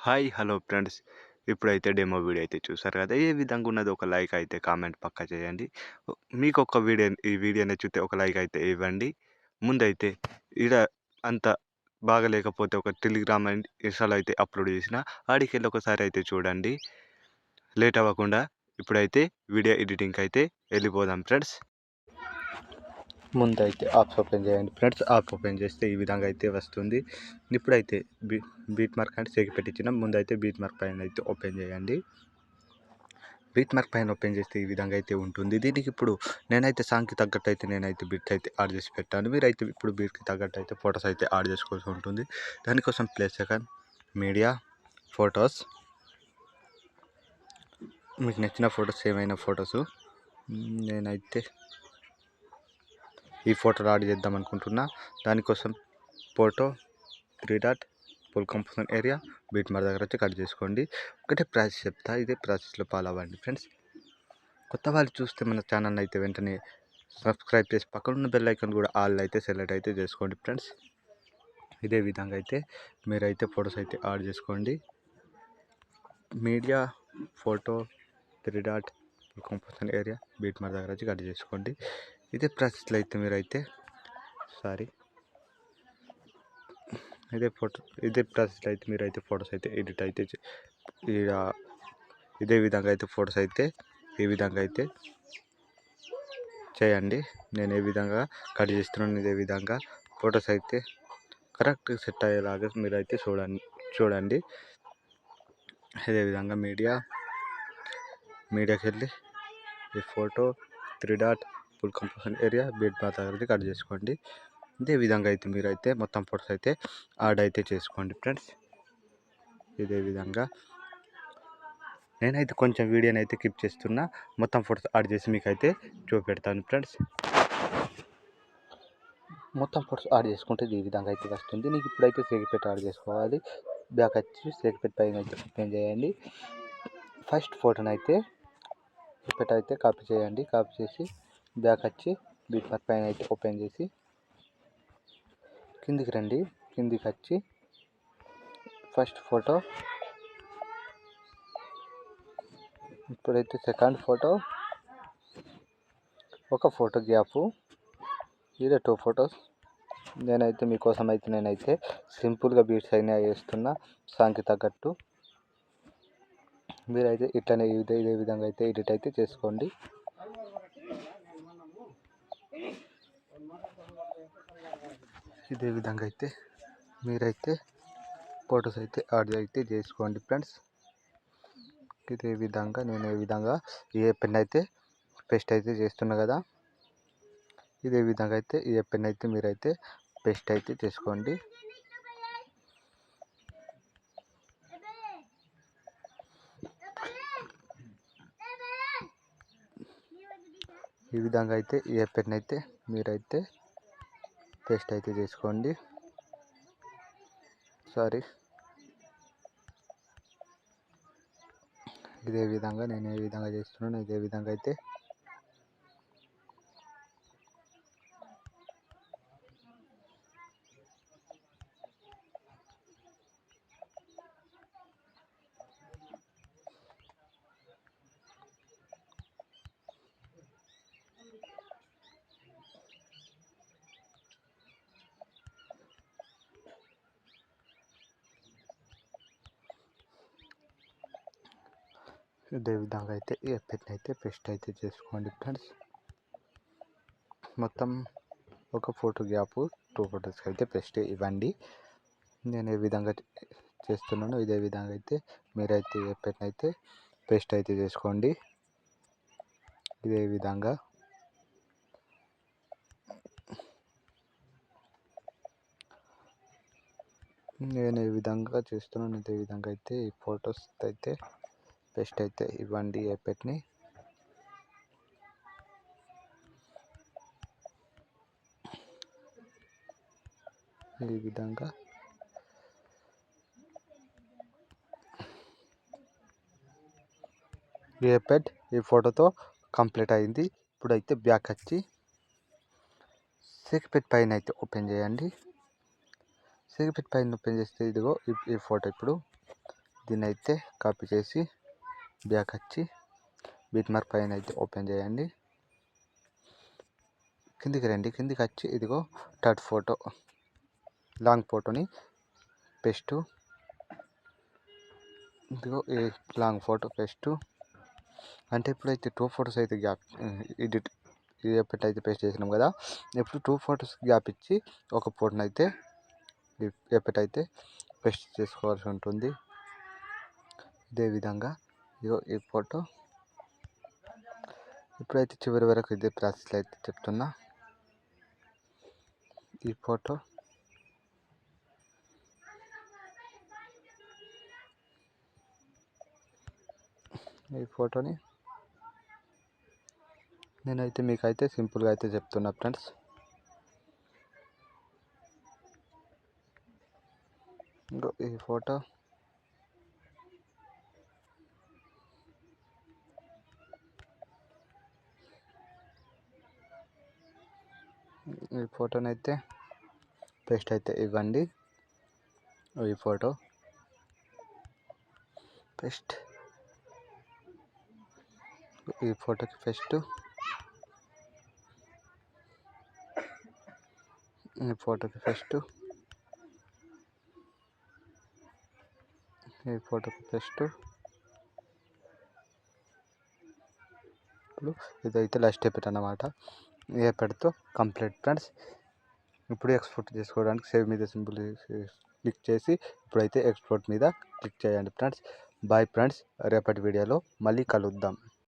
Hi hello friends, ఇప్పుడైతే demo video అయితే చూసారు కదా. ఏ విధంగా ఉన్నది ఒక లైక్ అయితే కామెంట్ పక్కా చేయండి. మీకు ఒక ఈ వీడియో నచ్చితే ఒక లైక్ అయితే ఇవ్వండి. ముందైతే ఈడ అంత బాగా లేకపోతే ఒక టెలిగ్రామ్ అండ్ ఇన్స్టాలో అయితే అప్లోడ్ చేసిన ఆడికి వెళ్ళి ఒకసారి అయితే చూడండి. లేట్ అవ్వకుండా ఇప్పుడైతే వీడియో ఎడిటింగ్కి అయితే వెళ్ళిపోదాం ఫ్రెండ్స్. ముందైతే యాప్స్ ఓపెన్ చేయండి ఫ్రెండ్స్. యాప్ ఓపెన్ చేస్తే ఈ విధంగా అయితే వస్తుంది. ఇప్పుడైతే బీట్ మార్క్ అంటే సేకి పెట్టించిన ముందైతే బీట్ మార్క్ పైన అయితే ఓపెన్ చేయండి. బీట్ మార్క్ పైన ఓపెన్ చేస్తే ఈ విధంగా అయితే ఉంటుంది. దీనికి ఇప్పుడు నేనైతే సాంగ్కి తగ్గట్టు అయితే నేనైతే బీట్ అయితే యాడ్ చేసి పెట్టాను. మీరైతే ఇప్పుడు బీట్కి తగ్గట్టు అయితే ఫొటోస్ అయితే యాడ్ చేసుకోవాల్సి ఉంటుంది. దానికోసం ప్లేస్ సెకండ్ మీడియా ఫొటోస్, మీకు నచ్చిన ఫొటోస్ ఏమైనా ఫొటోస్, నేనైతే ఈ ఫోటో యాడ్ చేద్దాం అనుకుంటున్నా. దానికోసం photo 3 dot full composition area beat mark దగ్గర వచ్చి కట్ చేసుకోండి. ఒకటే ప్రాసెస్ చెప్తా, ఇదే ప్రాసెస్లో ఫాలో అవ్వండి ఫ్రెండ్స్. కొత్త వాళ్ళు చూస్తే మన ఛానల్ అయితే వెంటనే సబ్స్క్రైబ్ చేసి పక్కన ఉన్న బెల్ ఐకాన్ కూడా ఆల్ అయితే సెలెక్ట్ అయితే చేసుకోండి ఫ్రెండ్స్. ఇదే విధంగా అయితే మీరైతే ఫొటోస్ అయితే యాడ్ చేసుకోండి. Media photo 3 dot full composition area beat mark దగ్గర వచ్చి కట్ చేసుకోండి. ఇదే ప్రాసెస్లో అయితే మీరైతే ఇదే ప్రాసెస్లో అయితే మీరైతే ఫొటోస్ అయితే ఎడిట్ అయితే ఇదే విధంగా అయితే ఫొటోస్ అయితే ఈ విధంగా అయితే చేయండి. నేను ఏ విధంగా కట్ చేస్తున్నాను ఇదే విధంగా ఫొటోస్ అయితే కరెక్ట్గా సెట్ అయ్యేలాగా మీరైతే చూడండి. ఇదే విధంగా మీడియాకి వెళ్ళి ఈ photo 3 dot full composition area beat mark దగ్గర కట్ చేసుకోండి. ఇదే విధంగా అయితే మీరైతే మొత్తం ఫొటోస్ అయితే యాడ్ అయితే చేసుకోండి ఫ్రెండ్స్. ఇదే విధంగా నేనైతే కొంచెం వీడియోని అయితే క్లిప్ చేస్తున్నా, మొత్తం ఫొటోస్ యాడ్ చేసి మీకు అయితే చూపెడతాను ఫ్రెండ్స్. మొత్తం ఫొటోస్ యాడ్ చేసుకుంటే ఈ విధంగా అయితే వస్తుంది. నీకు ఇప్పుడైతే సేకిపెట్టి యాడ్ చేసుకోవాలి. బ్యాక్ వచ్చి సేకిపెట్టి పైన అయితే ఓపెన్ చేయండి. ఫస్ట్ ఫోటోని అయితే అయితే కాపీ చేయండి. కాపీ చేసి బ్యాక్ వచ్చి బీట్ మార్క్ పైన అయితే ఓపెన్ చేసి కిందికి రండి. కిందికి వచ్చి ఫస్ట్ ఫోటో, ఇప్పుడైతే సెకండ్ ఫోటో, ఒక ఫోటో గ్యాప్, ఇదే 2 ఫొటోస్. నేనైతే మీకోసం అయితే నేనైతే సింపుల్గా బీట్స్ అయినా వేస్తున్నా సాంగ్కి తగ్గట్టు. మీరైతే ఇట్లనే ఇదే విధంగా అయితే ఎడిట్ అయితే చేసుకోండి. ఇదే విధంగా అయితే మీరైతే ఫొటోస్ అయితే యాడ్ అయితే చేసుకోండి ఫ్రెండ్స్. ఇదే విధంగా నేను ఏ విధంగా ఏ పెన్ అయితే పేస్ట్ అయితే చేస్తున్నా కదా, ఇదే విధంగా అయితే ఏ పెన్ అయితే మీరైతే పేస్ట్ అయితే చేసుకోండి. ఈ విధంగా అయితే ఏ పెన్ అయితే మీరైతే పేస్ట్ అయితే చేసుకోండి. ఇదే విధంగా నేను ఏ విధంగా చేస్తున్నాను ఇదే విధంగా అయితే ఏ పెన్ అయితే పేస్ట్ అయితే చేసుకోండి ఫ్రెండ్స్. మొత్తం ఒక ఫోటో గ్యాప్ 2 ఫొటోస్కి అయితే పేస్ట్ ఇవ్వండి. నేను ఏ విధంగా చేస్తున్నానో ఇదే విధంగా అయితే మీరైతే ఏ పెన్ అయితే పేస్ట్ అయితే చేసుకోండి. ఇదే విధంగా నేను ఏ విధంగా చేస్తున్నాను ఇదే విధంగా అయితే ఈ ఫొటోస్ అయితే పేస్ట్ అయితే ఇవ్వండి ఏ పెన్ని. ఈ విధంగా ఏ పెడ్ ఈ ఫోటోతో కంప్లీట్ అయింది. ఇప్పుడైతే బ్యాక్ వచ్చి సేకిపెట్ పైన అయితే ఓపెన్ చేయండి. సెగపెట్టి పైన ఓపెన్ చేస్తే ఇదిగో ఈ ఫోటో. ఇప్పుడు దీన్ని అయితే కాపీ చేసి బ్యాక్ వచ్చి బీట్ మార్క్ పైన అయితే ఓపెన్ చేయండి. కిందికి రండి. కిందికి వచ్చి ఇదిగో థర్డ్ ఫోటో లాంగ్ ఫోటోని పేస్ట్. ఇదిగో ఈ లాంగ్ ఫోటో పేస్ట్. అంటే ఇప్పుడైతే 2 ఫొటోస్ అయితే గ్యాప్ ఎడిట్ ఎప్పుడైతే పేస్ట్ చేసినాం కదా, ఇప్పుడు 2 ఫొటోస్ గ్యాప్ ఇచ్చి ఒక ఫోటోని అయితే ఎప్పుడైతే పేస్ట్ చేసుకోవాల్సి ఉంటుంది. ఇదే విధంగా ఇదిగో ఈ ఫోటో. ఇప్పుడైతే చివరి వరకు ఇదే ప్రాసెస్ అయితే చెప్తున్నా. ఈ ఫోటో ఈ ఫోటోని నేనైతే మీకైతే సింపుల్గా అయితే చెప్తున్నా ఫ్రెండ్స్. ఈ ఫోటో ఈ ఫోటోని అయితే పేస్ట్ అయితే ఇవ్వండి. ఈ ఫోటో పేస్ట్. ఈ ఫోటోకి పేస్ట్. ఈ ఫోటోకి పేస్ట్. ఈ ఫోటోకి పేస్ట్. ఇప్పుడు ఇదైతే లాస్ట్ స్టెప్ అన్నమాట. ఏ పెడితో కంప్లీట్ ఫ్రెండ్స్. ఇప్పుడు ఎక్స్పోర్ట్ చేసుకోవడానికి సేవ్ మీద సింపుల్ క్లిక్ చేసి ఇప్పుడైతే ఎక్స్పోర్ట్ మీద క్లిక్ చేయండి ఫ్రెండ్స్. Bye friends. రేపటి వీడియోలో మళ్ళీ కలుద్దాం.